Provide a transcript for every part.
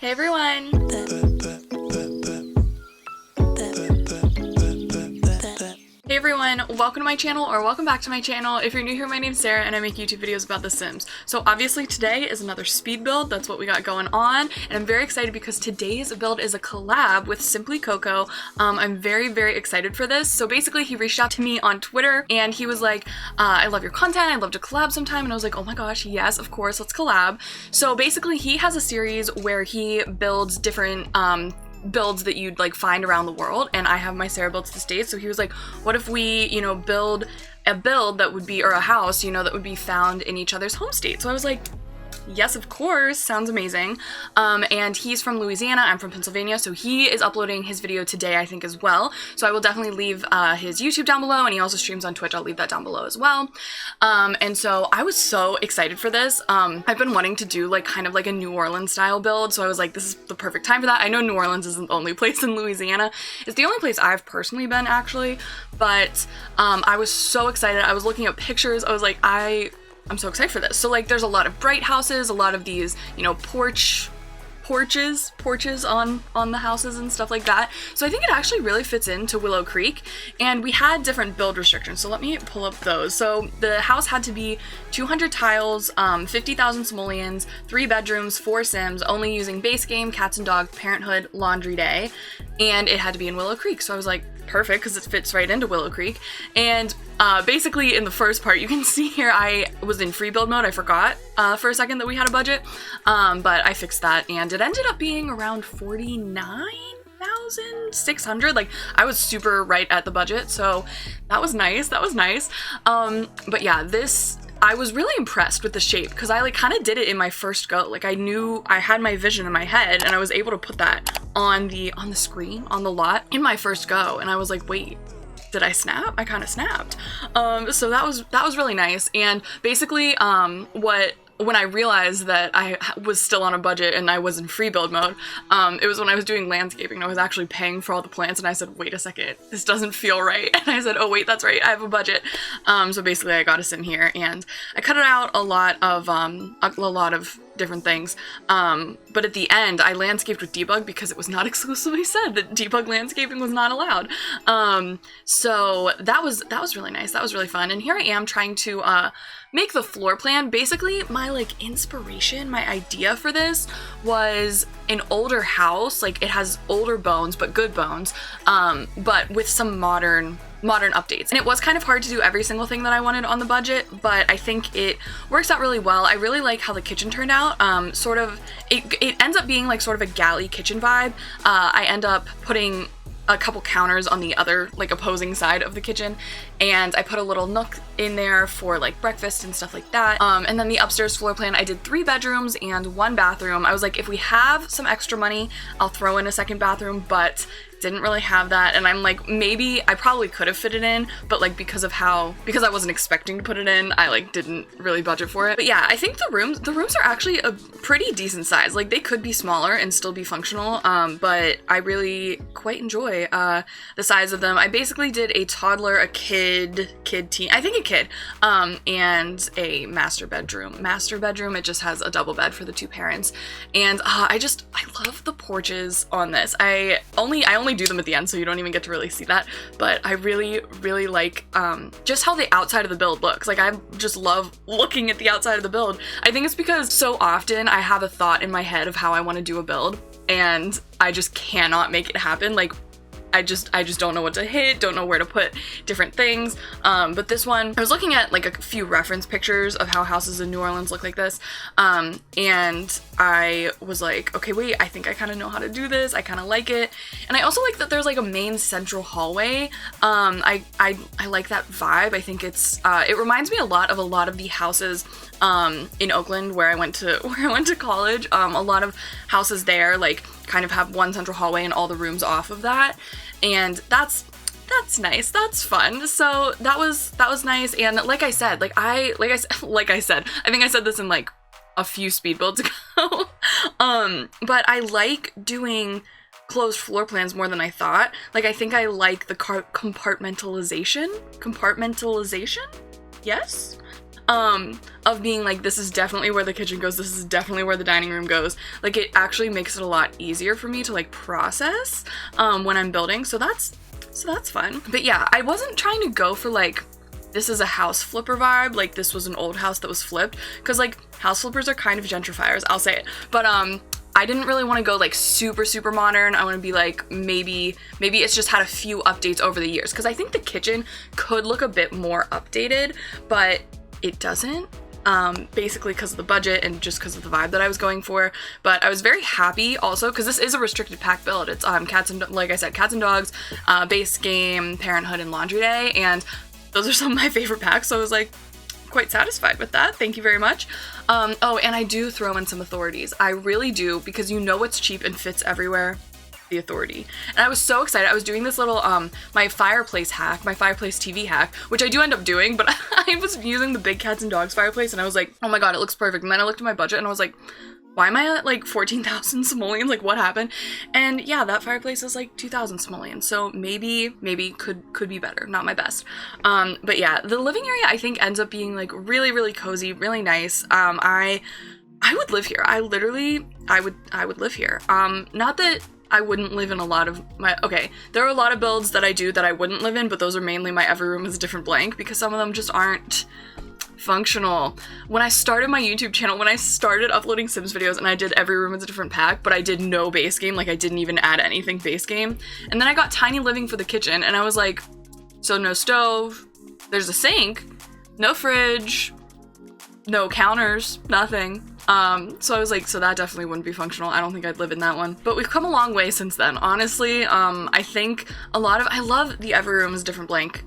Hey everyone! Hey everyone, welcome to my channel, or welcome back to my channel. If you're new here, my name's Sarah and I make YouTube videos about The Sims. So obviously today is another speed build, that's what we got going on, and I'm very excited because today's build is a collab with SimplyCoCo. I'm very excited for this. So basically he reached out to me on Twitter and he was like, I love your content, I'd love to collab sometime, and I was like, oh my gosh, yes, of course, let's collab. So basically he has a series where he builds different builds that you'd like find around the world, and I have my Sarah Builds the States, so he was like, what if we, build a build that would be, or a house, that would be found in each other's home state. So I was like, yes, of course, sounds amazing. And he's from Louisiana, I'm from Pennsylvania, so he is uploading his video today, I think, as well. So I will definitely leave his YouTube down below, and he also streams on Twitch, I'll leave that down below as well. And so I was so excited for this. I've been wanting to do like kind of like a New Orleans style build, so I was like, this is the perfect time for that. I know New Orleans isn't the only place in Louisiana. It's the only place I've personally been, actually, but I was so excited. I was looking at pictures, I was like, I'm so excited for this. So like there's a lot of bright houses, a lot of these, porches on the houses and stuff like that. So I think it actually really fits into Willow Creek, and we had different build restrictions. So let me pull up those. So the house had to be 200 tiles, 50,000 simoleons, 3 bedrooms, 4 Sims, only using base game, cats and dogs, parenthood, laundry day, and it had to be in Willow Creek. So I was like, perfect, because it fits right into Willow Creek. And basically in the first part, you can see here I was in free build mode. I forgot for a second that we had a budget, but I fixed that, and it ended up being around 49,600. Like, I was super right at the budget, so that was nice. But yeah, I was really impressed with the shape, because I like kind of did it in my first go. Like, I knew I had my vision in my head, and I was able to put that on the screen, on the lot, in my first go, and I was like, wait, did I snap? I kind of snapped. So that was really nice. And basically when I realized that I was still on a budget and I was in free build mode, it was when I was doing landscaping and I was actually paying for all the plants, and I said, wait a second, this doesn't feel right. And I said, oh wait, that's right, I have a budget. So basically I got us in here, and I cut it out a lot of different things. But at the end, I landscaped with debug because it was not exclusively said that debug landscaping was not allowed. So that was really nice. That was really fun. And here I am trying to make the floor plan. Basically, my like inspiration, my idea for this was an older house. Like, it has older bones, but good bones, but with some modern updates. And it was kind of hard to do every single thing that I wanted on the budget, but I think it works out really well. I really like how the kitchen turned out. It ends up being like sort of a galley kitchen vibe. I end up putting a couple counters on the other like opposing side of the kitchen, and I put a little nook in there for like breakfast and stuff like that. And then the upstairs floor plan, I did 3 bedrooms and 1 bathroom. I was like, if we have some extra money, I'll throw in a second bathroom, but didn't really have that, and I'm like, maybe I probably could have fit it in, but like because I wasn't expecting to put it in, I like didn't really budget for it. But yeah, I think the rooms are actually a pretty decent size. Like, they could be smaller and still be functional, but I really quite enjoy the size of them. I basically did a toddler, a kid teen, I think a kid, and a master bedroom. It just has a double bed for the 2 parents, and I love the porches on this. I only do them at the end, so you don't even get to really see that, but I really like just how the outside of the build looks. Like, I just love looking at the outside of the build. I think it's because so often I have a thought in my head of how I want to do a build, and I just cannot make it happen. Like, I just don't know what to hit, don't know where to put different things. But this one, I was looking at like a few reference pictures of how houses in New Orleans look like this. And I was like, okay, wait, I think I kind of know how to do this. I kind of like it. And I also like that there's like a main central hallway. I like that vibe. I think it reminds me a lot of the houses in Oakland where I went to college. A lot of houses there like kind of have one central hallway and all the rooms off of that, and that's nice, that's fun. So that was nice. And like I said, I think I said this in like a few speed builds ago, but I like doing closed floor plans more than I thought. Like, I think I like the compartmentalization, yes? of being like, this is definitely where the kitchen goes, this is definitely where the dining room goes. Like, it actually makes it a lot easier for me to like process when I'm building, so that's fun. But yeah, I wasn't trying to go for like, this is a house flipper vibe, like this was an old house that was flipped, because like house flippers are kind of gentrifiers, I'll say it. But I didn't really want to go like super modern. I want to be like, maybe it's just had a few updates over the years, because I think the kitchen could look a bit more updated, but it doesn't. Basically because of the budget and just because of the vibe that I was going for. But I was very happy also because this is a restricted pack build. It's cats and, like I said, cats and dogs, base game, parenthood, and laundry day, and those are some of my favorite packs, so I was like quite satisfied with that. Thank you very much. Oh, and I do throw in some authorities. I really do, because you know what's cheap and fits everywhere? The authority. And I was so excited. I was doing this little my fireplace hack, my fireplace TV hack, which I do end up doing, but I was using the big cats and dogs fireplace, and I was like, oh my god, it looks perfect. And then I looked at my budget and I was like, why am I at like 14,000 simoleons? Like, what happened? And yeah, that fireplace is like 2,000 simoleons, so maybe could be better. Not my best. But yeah, the living area I think ends up being like really cozy, really nice. I would live here. I would live here. Not that I wouldn't live in a lot of my, okay, there are a lot of builds that I do that I wouldn't live in, but those are mainly my every room is a different blank, because some of them just aren't functional. When I started my YouTube channel, when I started uploading Sims videos, and I did every room is a different pack, but I did no base game, like I didn't even add anything base game, and then I got tiny living for the kitchen, and I was like, so no stove, there's a sink, no fridge, no counters, nothing. So I was like, so that definitely wouldn't be functional. I don't think I'd live in that one. But we've come a long way since then, honestly. I think I love the every room is a different blank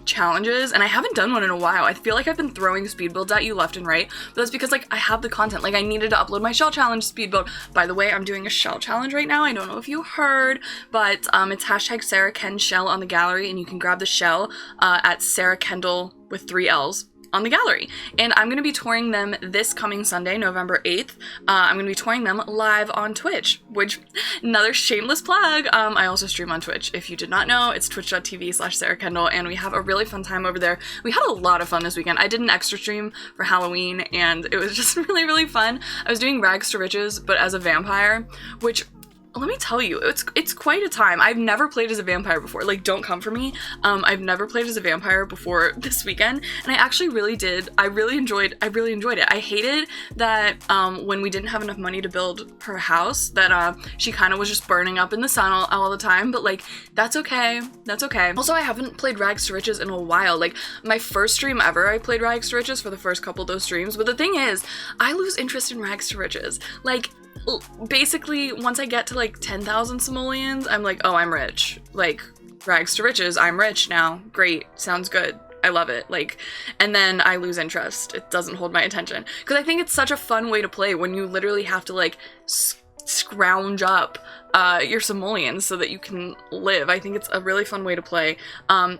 challenges, and I haven't done one in a while. I feel like I've been throwing speed builds at you left and right, but that's because like I have the content. Like I needed to upload my shell challenge speed build. By the way, I'm doing a shell challenge right now. I don't know if you heard, but it's hashtag sarahkendalll on the gallery, and you can grab the shell at sarahkendalll with 3 L's on the gallery, and I'm going to be touring them this coming Sunday, November 8th. I'm going to be touring them live on Twitch, which, another shameless plug, I also stream on Twitch. If you did not know, it's twitch.tv/sarahkendalll, and we have a really fun time over there. We had a lot of fun this weekend. I did an extra stream for Halloween, and it was just really fun. I was doing rags to riches, but as a vampire, which, let me tell you, it's quite a time. I've never played as a vampire before. Like, don't come for me. I've never played as a vampire before this weekend, and I actually really did. I really enjoyed it. I hated that when we didn't have enough money to build her house, that she kind of was just burning up in the sun all the time, but like, that's okay. That's okay. Also, I haven't played Rags to Riches in a while. Like, my first stream ever, I played Rags to Riches for the first couple of those streams, but the thing is, I lose interest in Rags to Riches. Like, basically, once I get to like 10,000 simoleons, I'm like, oh, I'm rich. Like, rags to riches, I'm rich now. Great, sounds good. I love it. Like, and then I lose interest. It doesn't hold my attention. Because I think it's such a fun way to play when you literally have to like scrounge up your simoleons so that you can live. I think it's a really fun way to play.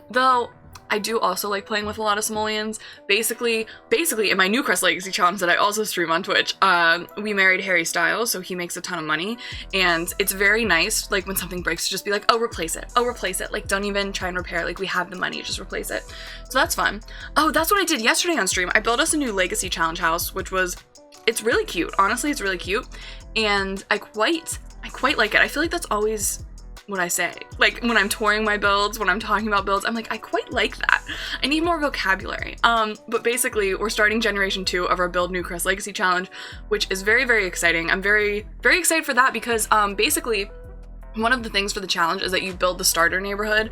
Though, I do also like playing with a lot of simoleons. Basically, in my New Crest Legacy challenge that I also stream on Twitch, we married Harry Styles, so he makes a ton of money, and it's very nice, like, when something breaks, to just be like, oh, replace it. Like, don't even try and repair it. Like, we have the money, just replace it. So that's fun. Oh, that's what I did yesterday on stream. I built us a new Legacy challenge house, which was, it's really cute. Honestly, it's really cute, and I quite like it. I feel like that's always what I say. Like, when I'm touring my builds, when I'm talking about builds, I'm like, I quite like that. I need more vocabulary. But basically, we're starting Generation 2 of our Build New Crest Legacy Challenge, which is very exciting. I'm very excited for that because, basically, one of the things for the challenge is that you build the starter neighborhood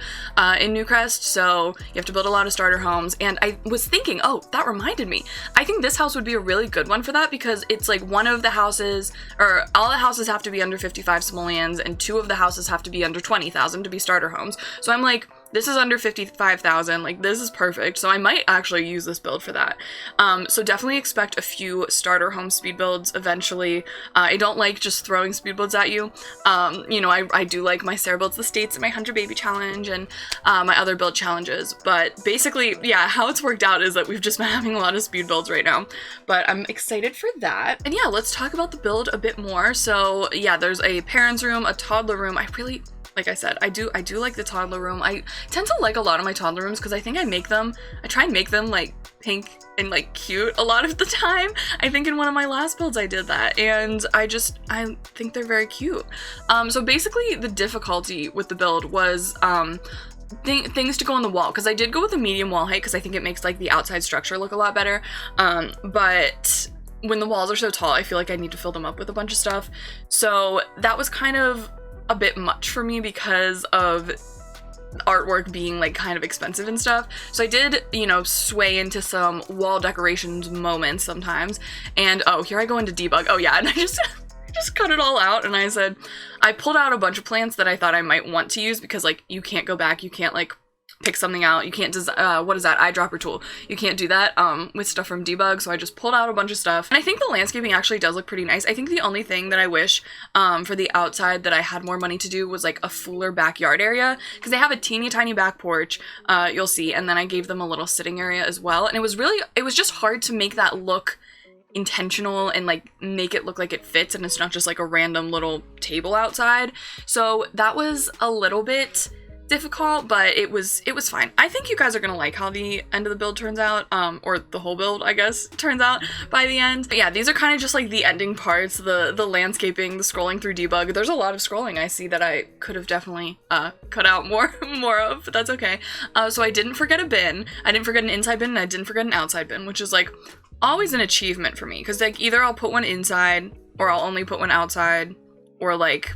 in New Crest, so you have to build a lot of starter homes, and I was thinking, oh, that reminded me. I think this house would be a really good one for that because it's like one of the houses, or all the houses have to be under 55 simoleons, and 2 of the houses have to be under 20,000 to be starter homes. So I'm like, this is under 55,000, like, this is perfect, so I might actually use this build for that. So definitely expect a few starter home speed builds eventually. I don't like just throwing speed builds at you. You know, I do like my Sarah Builds the States and my Hunter Baby Challenge and my other build challenges, but basically, yeah, how it's worked out is that we've just been having a lot of speed builds right now, but I'm excited for that. And yeah, let's talk about the build a bit more. So yeah, there's a parents room, a toddler room. Like I said, I do like the toddler room. I tend to like a lot of my toddler rooms because I think I try and make them like pink and like cute a lot of the time. I think in one of my last builds I did that, and I think they're very cute. So basically the difficulty with the build was things to go on the wall, because I did go with a medium wall height because I think it makes like the outside structure look a lot better, but when the walls are so tall, I feel like I need to fill them up with a bunch of stuff. So that was kind of a bit much for me because of artwork being like kind of expensive and stuff. So I did, you know, sway into some wall decorations moments sometimes. And oh, here I go into debug. Oh yeah, and I just cut it all out, and I said, I pulled out a bunch of plants that I thought I might want to use, because like you can't go back, you can't like pick something out, you can't what is that, eyedropper tool, you can't do that with stuff from debug. So I just pulled out a bunch of stuff, and I think the landscaping actually does look pretty nice. I think the only thing that I wish for the outside that I had more money to do was like a fuller backyard area, because they have a teeny tiny back porch, you'll see, and then I gave them a little sitting area as well, and it was just hard to make that look intentional and like make it look like it fits and it's not just like a random little table outside. So that was a little bit difficult, but it was fine. I think you guys are gonna like how the end of the build turns out, or the whole build, I guess, turns out by the end. But yeah, these are kind of just like the ending parts, the landscaping, the scrolling through debug. There's a lot of scrolling I see that I could have definitely cut out more of, but that's okay. So I didn't forget a bin, I didn't forget an inside bin, and I didn't forget an outside bin, which is like always an achievement for me, because like either I'll put one inside or I'll only put one outside, or like,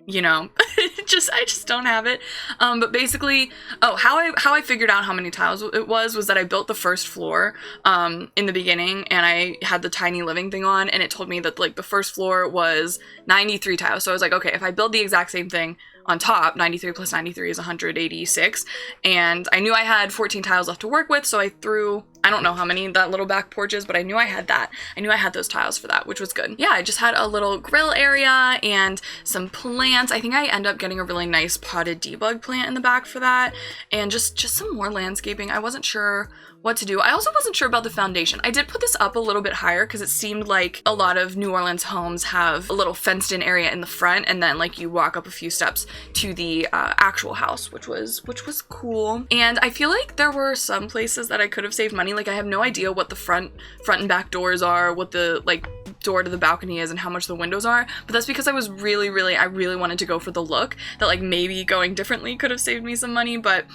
you know, I just don't have it. But basically, how I figured out how many tiles it was that I built the first floor in the beginning, and I had the tiny living thing on, and it told me that like the first floor was 93 tiles. So I was like, okay, if I build the exact same thing on top, 93 plus 93 is 186, and I knew I had 14 tiles left to work with, so I threw, I don't know how many that little back porch is, but I knew I had that. I knew I had those tiles for that, which was good. Yeah, I just had a little grill area and some plants. I think I end up getting a really nice potted debug plant in the back for that, and just some more landscaping. I wasn't sure what to do. I also wasn't sure about the foundation. I did put this up a little bit higher because it seemed like a lot of New Orleans homes have a little fenced in area in the front, and then like you walk up a few steps to the actual house, which was cool. And I feel like there were some places that I could have saved money. Like I have no idea what the front and back doors are, what the like door to the balcony is, and how much the windows are, but that's because I really wanted to go for the look that like maybe going differently could have saved me some money. But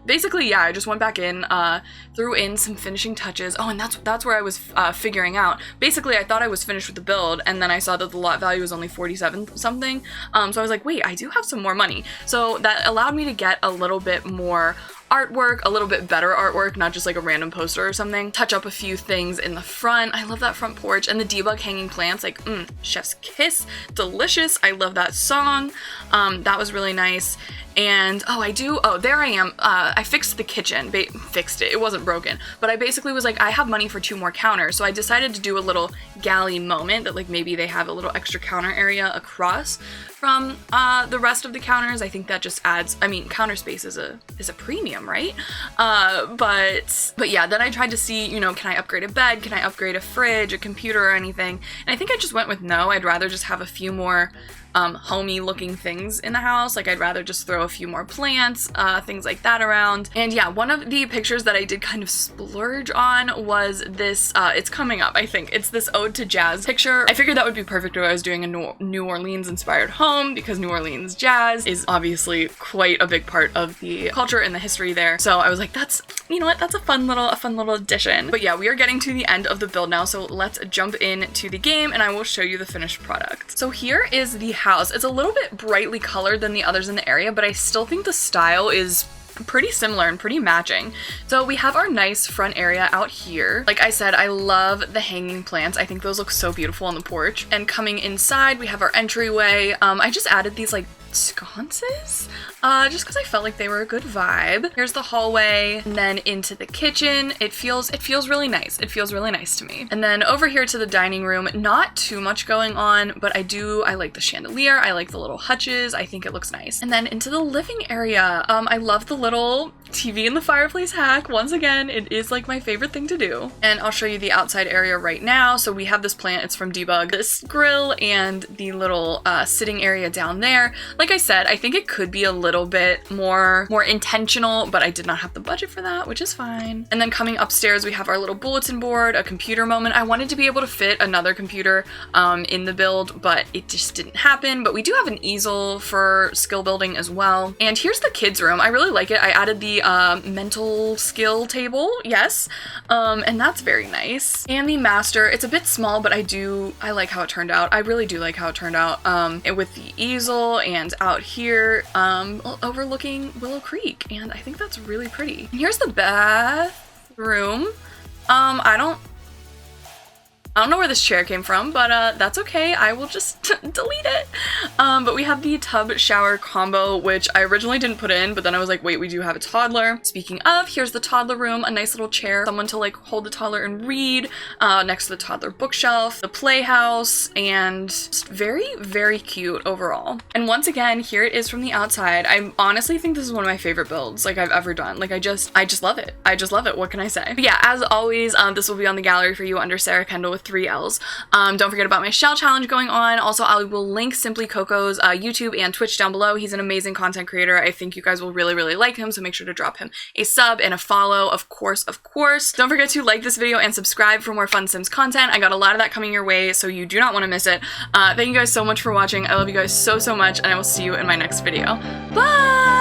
basically, yeah, I just went back in, threw in some finishing touches. Oh, and that's where I was figuring out. Basically, I thought I was finished with the build, and then I saw that the lot value was only 47 something. So I was like, wait, I do have some more money. So that allowed me to get a little bit more artwork, a little bit better artwork, not just like a random poster or something. Touch up a few things in the front. I love that front porch, and the debug hanging plants, like chef's kiss, delicious. I love that song. That was really nice. And there I am. I fixed the kitchen, fixed it. It wasn't broken, but I basically was like, I have money for 2 more counters. So I decided to do a little galley moment that like maybe they have a little extra counter area across from the rest of the counters. I think that just adds, I mean, counter space is a premium, right? But yeah, then I tried to see, you know, can I upgrade a bed? Can I upgrade a fridge, a computer, or anything? And I think I just went with no. I'd rather just have a few more homey looking things in the house. Like I'd rather just throw a few more plants, things like that around. And yeah, one of the pictures that I did kind of splurge on was this, it's coming up, I think. It's this ode to jazz picture. I figured that would be perfect if I was doing a New Orleans inspired home, because New Orleans jazz is obviously quite a big part of the culture and the history there. So I was like, that's, you know what, that's a fun little addition. But yeah, we are getting to the end of the build now, so let's jump into the game and I will show you the finished product. So here is the house. It's a little bit brightly colored than the others in the area, but I still think the style is pretty similar and pretty matching. So we have our nice front area out here. Like I said, I love the hanging plants. I think those look so beautiful on the porch. And coming inside, we have our entryway. I just added these like sconces just because I felt like they were a good vibe. Here's the hallway, and then into the kitchen. It feels really nice. It feels really nice to me. And then over here to the dining room, not too much going on, but I like the chandelier. I like the little hutches. I think it looks nice. And then into the living area, I love the little TV in the fireplace hack. Once again, it is like my favorite thing to do. And I'll show you the outside area right now. So we have this plant, it's from Debug, this grill, and the little sitting area down there. Like Like I said, I think it could be a little bit more intentional, but I did not have the budget for that, which is fine. And then coming upstairs, we have our little bulletin board, a computer moment. I wanted to be able to fit another computer in the build, but it just didn't happen. But we do have an easel for skill building as well. And here's the kids room. I really like it. I added the mental skill table, yes, and that's very nice. And the master, it's a bit small, but I like how it turned out. I really do like how it turned out. And with the easel and out here overlooking Willow Creek, and I think that's really pretty. And here's the bathroom. I don't know where this chair came from, but that's okay. I will just delete it. But we have the tub shower combo, which I originally didn't put in, but then I was like, wait, we do have a toddler. Speaking of, here's the toddler room, a nice little chair, someone to like hold the toddler and read, next to the toddler bookshelf, the playhouse, and just very, very cute overall. And once again, here it is from the outside. I honestly think this is one of my favorite builds like I've ever done. Like I just love it. I just love it. What can I say? But yeah, as always, this will be on the gallery for you under Sarah Kendall with 3 L's. Don't forget about my shell challenge going on. Also, I will link SimplyCoCo's YouTube and Twitch down below. He's an amazing content creator. I think you guys will really, really like him, so make sure to drop him a sub and a follow, of course, of course. Don't forget to like this video and subscribe for more fun Sims content. I got a lot of that coming your way, so you do not want to miss it. Thank you guys so much for watching. I love you guys so, so much, and I will see you in my next video. Bye!